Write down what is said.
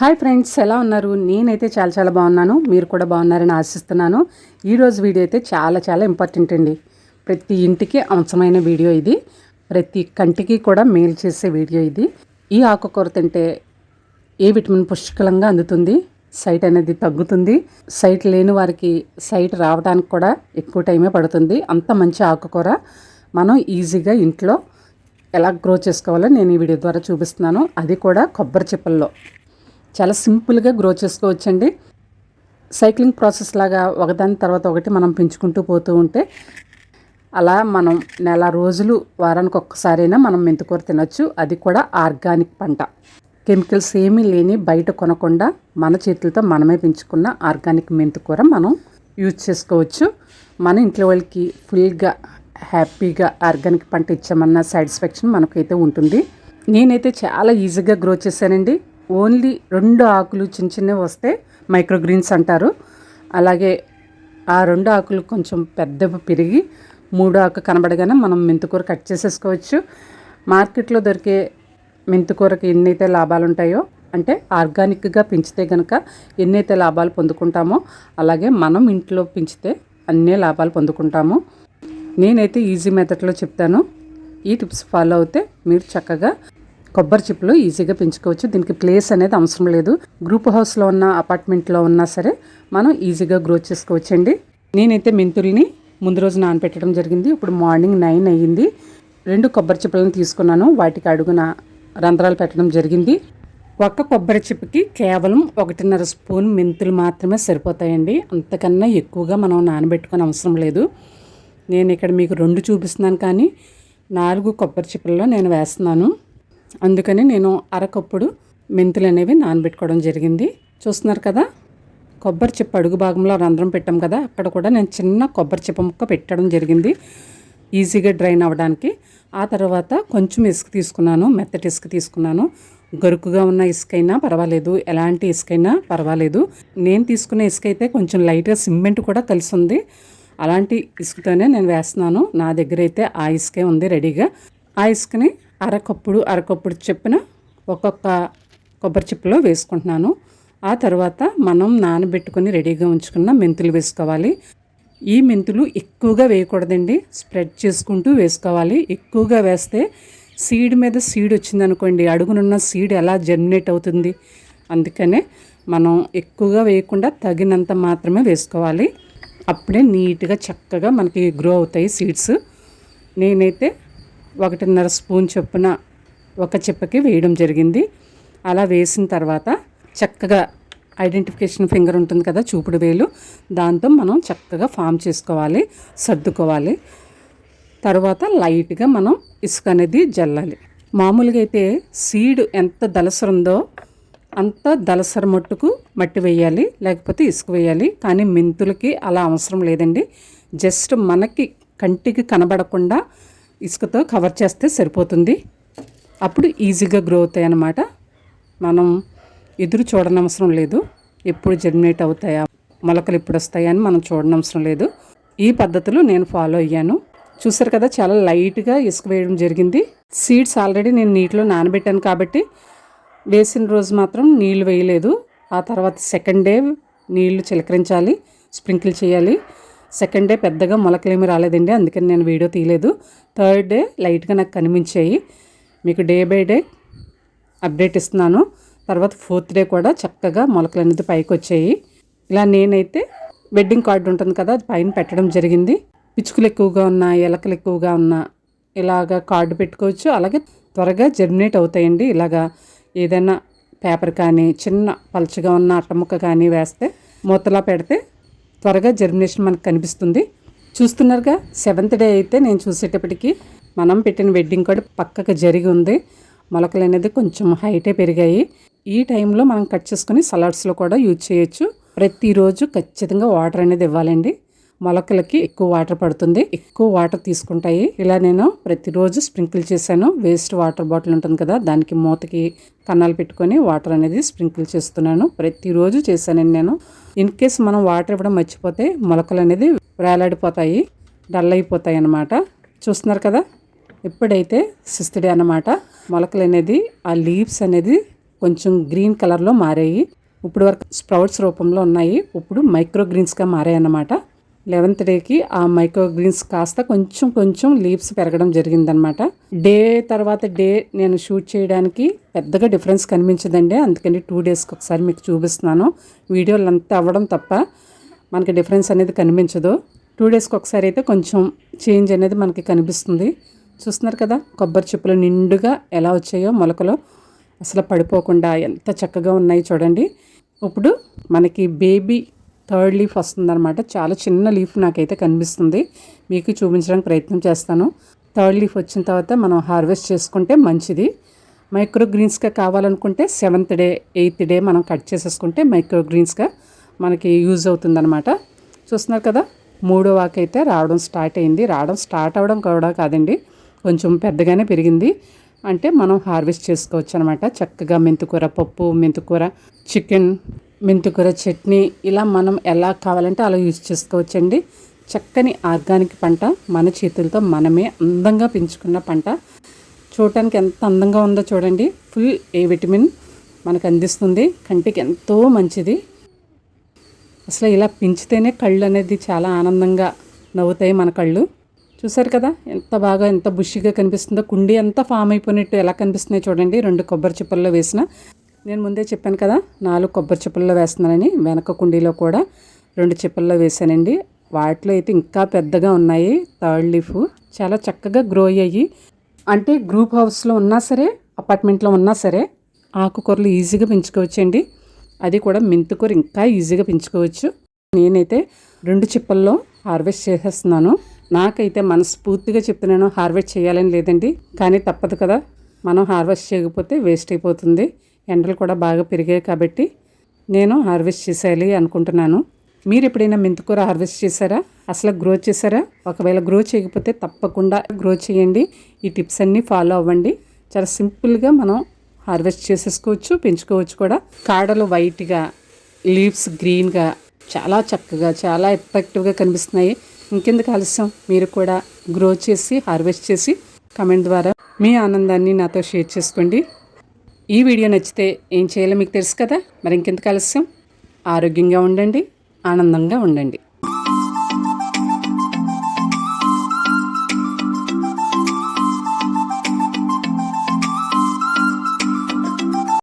Hi friends, ఎలా ఉన్నారు? నేనైతే చాలా బాగున్నాను. మీరు కూడా బాగున్నారని ఆశిస్తున్నాను. ఈరోజు వీడియో అయితే చాలా ఇంపార్టెంట్ అండి. ప్రతి ఇంటికి అవసరమైన వీడియో ఇది. ప్రతి కంటికి కూడా మేలు చేసే వీడియో ఇది. ఈ ఆకుకూర తింటే ఏ విటమిన్ పుష్కలంగా అందుతుంది, సైట్ అనేది తగ్గుతుంది. సైట్ లేని వారికి సైట్ రావడానికి కూడా ఎక్కువ టైమే పడుతుంది. అంత మంచి ఆకుకూర మనం ఈజీగా ఇంట్లో ఎలా గ్రో చేసుకోవాలో నేను ఈ వీడియో ద్వారా చూపిస్తున్నాను. అది కూడా కొబ్బరి చిప్పల్లో చాలా సింపుల్గా గ్రో చేసుకోవచ్చండి. సైక్లింగ్ ప్రాసెస్ లాగా ఒకదాని తర్వాత ఒకటి మనం పెంచుకుంటూ పోతూ ఉంటే అలా మనం నెల రోజులు వారానికి ఒక్కసారైనా మనం మెంతికూర తినొచ్చు. అది కూడా ఆర్గానిక్ పంట, కెమికల్స్ ఏమీ లేని, బయట కొనకుండా మన చేతులతో మనమే పెంచుకున్న ఆర్గానిక్ మెంతికూర మనం యూజ్ చేసుకోవచ్చు. మన ఇంట్లో వాళ్ళకి ఫుల్గా హ్యాపీగా ఆర్గానిక్ పంట ఇచ్చామన్న సాటిస్ఫాక్షన్ మనకైతే ఉంటుంది. నేనైతే చాలా ఈజీగా గ్రో చేశానండి. ఓన్లీ 2 ఆకులు చిన్నవి వస్తే మైక్రోగ్రీన్స్ అంటారు. అలాగే ఆ 2 ఆకులు కొంచెం పెద్దవి పెరిగి 3 ఆకు కనబడగానే మనం మెంతికూర కట్ చేసేసుకోవచ్చు. మార్కెట్లో దొరికే మెంతికూరకి ఎన్నైతే లాభాలు ఉంటాయో, అంటే ఆర్గానిక్గా పెంచితే కనుక ఎన్నైతే లాభాలు పొందుకుంటామో, అలాగే మనం ఇంట్లో పెంచితే అన్నీ లాభాలు పొందుకుంటాము. నేనైతే ఈజీ మెథడ్లో చెప్తాను. ఈ టిప్స్ ఫాలో అవుతే మీరు చక్కగా కొబ్బరి చిప్పలు ఈజీగా పెంచుకోవచ్చు. దీనికి ప్లేస్ అనేది అవసరం లేదు. గ్రూప్ హౌస్లో ఉన్న, అపార్ట్మెంట్లో ఉన్నా సరే మనం ఈజీగా గ్రో చేసుకోవచ్చండి. నేనైతే మెంతుల్ని ముందు రోజు నానపెట్టడం జరిగింది. ఇప్పుడు మార్నింగ్ 9 అయ్యింది. 2 కొబ్బరి చిప్పలను తీసుకున్నాను. వాటికి అడుగున రంధ్రాలు పెట్టడం జరిగింది. ఒక్క కొబ్బరి చిప్పకి కేవలం 1.5 స్పూన్ మెంతులు మాత్రమే సరిపోతాయండి. అంతకన్నా ఎక్కువగా మనం నానబెట్టుకునే అవసరం లేదు. నేను ఇక్కడ మీకు 2 చూపిస్తున్నాను, కానీ 4 కొబ్బరి చిప్పల్లో నేను వేస్తున్నాను. అందుకని నేను అరకప్పుడు మెంతులు అనేవి నానబెట్టుకోవడం జరిగింది. చూస్తున్నారు కదా, కొబ్బరి చిప్ప అడుగు భాగంలో రంధ్రం పెట్టాం కదా, అక్కడ కూడా నేను చిన్న కొబ్బరి చిప్ప ముక్క పెట్టడం జరిగింది, ఈజీగా డ్రైన్ అవ్వడానికి. ఆ తర్వాత కొంచెం ఇసుక తీసుకున్నాను, మెత్తటి ఇసుక తీసుకున్నాను. గరుకుగా ఉన్న ఇసుక అయినా పర్వాలేదు, ఎలాంటి ఇసుక అయినా పర్వాలేదు. నేను తీసుకునే ఇసుక అయితే కొంచెం లైట్గా సిమెంట్ కూడా కలిసి ఉంది. అలాంటి ఇసుకతోనే నేను వేస్తున్నాను. నా దగ్గర అయితే ఆ ఇసుకే ఉంది రెడీగా. ఆ ఇసుకని అరకప్పుడు చొప్పున ఒక్కొక్క కొబ్బరి చిప్పలో వేసుకుంటున్నాను. ఆ తర్వాత మనం నానబెట్టుకుని రెడీగా ఉంచుకున్న మెంతులు వేసుకోవాలి. ఈ మెంతులు ఎక్కువగా వేయకూడదండి, స్ప్రెడ్ చేసుకుంటూ వేసుకోవాలి. ఎక్కువగా వేస్తే సీడ్ మీద సీడ్ వచ్చిందనుకోండి, అడుగునున్న సీడ్ ఎలా జర్మినేట్ అవుతుంది. అందుకనే మనం ఎక్కువగా వేయకుండా తగినంత మాత్రమే వేసుకోవాలి. అప్పుడే నీట్గా చక్కగా మనకి గ్రో అవుతాయి సీడ్స్. నేనైతే 1.5 స్పూన్ చొప్పున ఒక చిప్పకి వేయడం జరిగింది. అలా వేసిన తర్వాత చక్కగా ఐడెంటిఫికేషన్ ఫింగర్ ఉంటుంది కదా, చూపుడు వేలు, దాంతో మనం చక్కగా ఫామ్ చేసుకోవాలి, సర్దుకోవాలి. తర్వాత లైట్గా మనం ఇసుక అనేది జల్లాలి. మామూలుగా అయితే సీడ్ ఎంత దలసరుందో అంత దలసర మట్టుకు మట్టి వేయాలి, లేకపోతే ఇసుక వేయాలి. కానీ మెంతులకి అలా అవసరం లేదండి. జస్ట్ మనకి కంటికి కనబడకుండా ఇసుకతో కవర్ చేస్తే సరిపోతుంది. అప్పుడు ఈజీగా గ్రో అవుతాయి అన్నమాట. మనం ఎదురు చూడనవసరం లేదు. ఎప్పుడు జర్మినేట్ అవుతాయా, మొలకలు ఎప్పుడు వస్తాయా అని మనం చూడనవసరం లేదు. ఈ పద్ధతులు నేను ఫాలో అయ్యాను. చూసారు కదా, చాలా లైట్గా ఇసుక వేయడం జరిగింది. సీడ్స్ ఆల్రెడీ నేను నీటిలో నానబెట్టాను కాబట్టి వేసిన రోజు మాత్రం నీళ్లు వేయలేదు. ఆ తర్వాత సెకండ్ డే నీళ్లు చిలకరించాలి, స్ప్రింకిల్ చేయాలి. సెకండ్ డే పెద్దగా మొలకలేమి రాలేదండి, అందుకని నేను వీడియో తీయలేదు. థర్డ్ డే లైట్గా నాకు కనిపించాయి. మీకు డే బై డే అప్డేట్ ఇస్తున్నాను. తర్వాత 4th డే కూడా చక్కగా మొలకలు అనేది పైకి వచ్చాయి. ఇలా నేనైతే వెడ్డింగ్ కార్డు ఉంటుంది కదా, అది పైన పెట్టడం జరిగింది. పిచ్చుకలు ఎక్కువగా ఉన్నా, ఎలకలు ఎక్కువగా ఉన్నా ఇలాగా కార్డు పెట్టుకోవచ్చు. అలాగే త్వరగా జర్మినేట్ అవుతాయండి. ఇలాగా ఏదైనా పేపర్ కానీ, చిన్న పలుచగా ఉన్న అట్టముక్క కానీ వేస్తే, మూతలా పెడితే త్వరగా జర్మినేషన్ మనకు కనిపిస్తుంది. చూస్తున్నారుగా, 7th డే అయితే నేను చూసేటప్పటికి మనం పెట్టిన వెడ్డింగ్ కార్డు పక్కకు జరిగి ఉంది. మొలకలు అనేది కొంచెం హైటే పెరిగాయి. ఈ టైంలో మనం కట్ చేసుకుని సలాడ్స్లో కూడా యూజ్ చేయొచ్చు. ప్రతిరోజు ఖచ్చితంగా వాటర్ అనేది ఇవ్వాలండి. మొలకలకి ఎక్కువ వాటర్ పడుతుంది, ఎక్కువ వాటర్ తీసుకుంటాయి. ఇలా నేను ప్రతిరోజు స్ప్రింకిల్ చేశాను. వేస్ట్ వాటర్ బాటిల్ ఉంటుంది కదా, దానికి మూతకి కన్నాలు పెట్టుకొని వాటర్ అనేది స్ప్రింకిల్ చేస్తున్నాను. ప్రతిరోజు చేశానండి నేను. ఇన్ కేస్ మనం వాటర్ ఇవ్వడం మర్చిపోతే మొలకలు అనేది వేలాడిపోతాయి, డల్ అయిపోతాయి అన్నమాట. చూస్తున్నారు కదా, ఇప్పుడైతే 6th డే అన్నమాట. మొలకలు అనేది, ఆ లీవ్స్ అనేది కొంచెం గ్రీన్ కలర్లో మారాయి. ఇప్పుడు వరకు స్ప్రౌట్స్ రూపంలో ఉన్నాయి, ఇప్పుడు మైక్రో గ్రీన్స్గా మారాయి అన్నమాట. 11th డేకి ఆ మైక్రో గ్రీన్స్ కాస్త కొంచెం కొంచెం లీవ్స్ పెరగడం జరిగిందనమాట. డే తర్వాత డే నేను షూట్ చేయడానికి పెద్దగా డిఫరెన్స్ కనిపించదండి, అందుకని 2 డేస్కి ఒకసారి మీకు చూపిస్తున్నాను. వీడియోలు అంతా అవ్వడం తప్ప మనకి డిఫరెన్స్ అనేది కనిపించదు. 2 డేస్కి ఒకసారి అయితే కొంచెం చేంజ్ అనేది మనకి కనిపిస్తుంది. చూస్తున్నారు కదా కొబ్బరి చిప్పలు నిండుగా ఎలా వచ్చాయో మొలకలో, అసలు పడిపోకుండా ఎంత చక్కగా ఉన్నాయి చూడండి. ఇప్పుడు మనకి బేబీ 3rd లీఫ్ వస్తుందన్నమాట. చాలా చిన్న లీఫ్ నాకైతే కనిపిస్తుంది, మీకు చూపించడానికి ప్రయత్నం చేస్తాను. 3rd లీఫ్ వచ్చిన తర్వాత మనం హార్వెస్ట్ చేసుకుంటే మంచిది. మైక్రో గ్రీన్స్గా కావాలనుకుంటే 7th డే 8th డే మనం కట్ చేసేసుకుంటే మైక్రో గ్రీన్స్గా మనకి యూజ్ అవుతుందన్నమాట. చూస్తున్నారు కదా 3వ ఆకు అయితే రావడం స్టార్ట్ అయింది. స్టార్ట్ అవ్వడం కూడా కాదండి, కొంచెం పెద్దగానే పెరిగింది. అంటే మనం హార్వెస్ట్ చేసుకోవచ్చు అనమాట. చక్కగా మెంతికూర పప్పు, మెంతికూర చికెన్, మెంతికూర చట్నీ, ఇలా మనం ఎలా కావాలంటే అలా యూజ్ చేసుకోవచ్చండి. చక్కని ఆర్గానిక్ పంట, మన చేతులతో మనమే అందంగా పెంచుకున్న పంట. చూడటానికి ఎంత అందంగా ఉందో చూడండి. ఫుల్ ఏ విటమిన్ మనకు అందిస్తుంది, కంటికి ఎంతో మంచిది. అసలు ఇలా పెంచితేనే కళ్ళు అనేది చాలా ఆనందంగా నవ్వుతాయి మన కళ్ళు. చూసారు కదా ఎంత బాగా ఎంత బుషిగా కనిపిస్తుందో. కుండీ అంతా ఫామ్ అయిపోయినట్టు ఎలా కనిపిస్తున్నాయి చూడండి. 2 కొబ్బరి చిప్పల్లో వేసిన, నేను ముందే చెప్పాను కదా 4 కొబ్బరి చిప్పల్లో వేస్తున్నానని. వెనక కుండీలో కూడా 2 చిప్పల్లో వేసానండి. వాటిలో అయితే ఇంకా పెద్దగా ఉన్నాయి. 3rd లీఫ్ చాలా చక్కగా గ్రో అయ్యాయి. అంటే గ్రూప్ హౌస్లో ఉన్నా సరే, అపార్ట్మెంట్లో ఉన్నా సరే ఆకుకూరలు ఈజీగా పెంచుకోవచ్చండి. అది కూడా మెంతికూర ఇంకా ఈజీగా పెంచుకోవచ్చు. నేనైతే 2 చిప్పల్లో హార్వెస్ట్ చేసేస్తున్నాను. నాకైతే మనస్ఫూర్తిగా చెప్తున్నాను, హార్వెస్ట్ చేయాలని లేదండి, కానీ తప్పదు కదా, మనం హార్వెస్ట్ చేయకపోతే వేస్ట్ అయిపోతుంది. ఎండలు కూడా బాగా పెరిగాయి కాబట్టి నేను హార్వెస్ట్ చేసేయాలి అనుకుంటున్నాను. మీరు ఎప్పుడైనా మెంతికూర హార్వెస్ట్ చేశారా? అసలు గ్రో చేశారా? ఒకవేళ గ్రో చేయకపోతే తప్పకుండా గ్రో చేయండి. ఈ టిప్స్ అన్నీ ఫాలో అవ్వండి. చాలా సింపుల్గా మనం హార్వెస్ట్ చేసేసుకోవచ్చు, పెంచుకోవచ్చు కూడా. కాడలు వైట్గా, లీవ్స్ గ్రీన్గా చాలా చక్కగా చాలా ఎఫెక్టివ్గా కనిపిస్తున్నాయి. ఇంకెందుకు ఆలస్యం, మీరు కూడా గ్రో చేసి హార్వెస్ట్ చేసి కమెంట్ ద్వారా మీ ఆనందాన్ని నాతో షేర్ చేసుకోండి. ఈ వీడియో నచ్చితే ఏం చేయాలో మీకు తెలుసు కదా, మరి ఇంకెందుకు ఆలస్యం, ఆరోగ్యంగా ఉండండి, ఆనందంగా ఉండండి.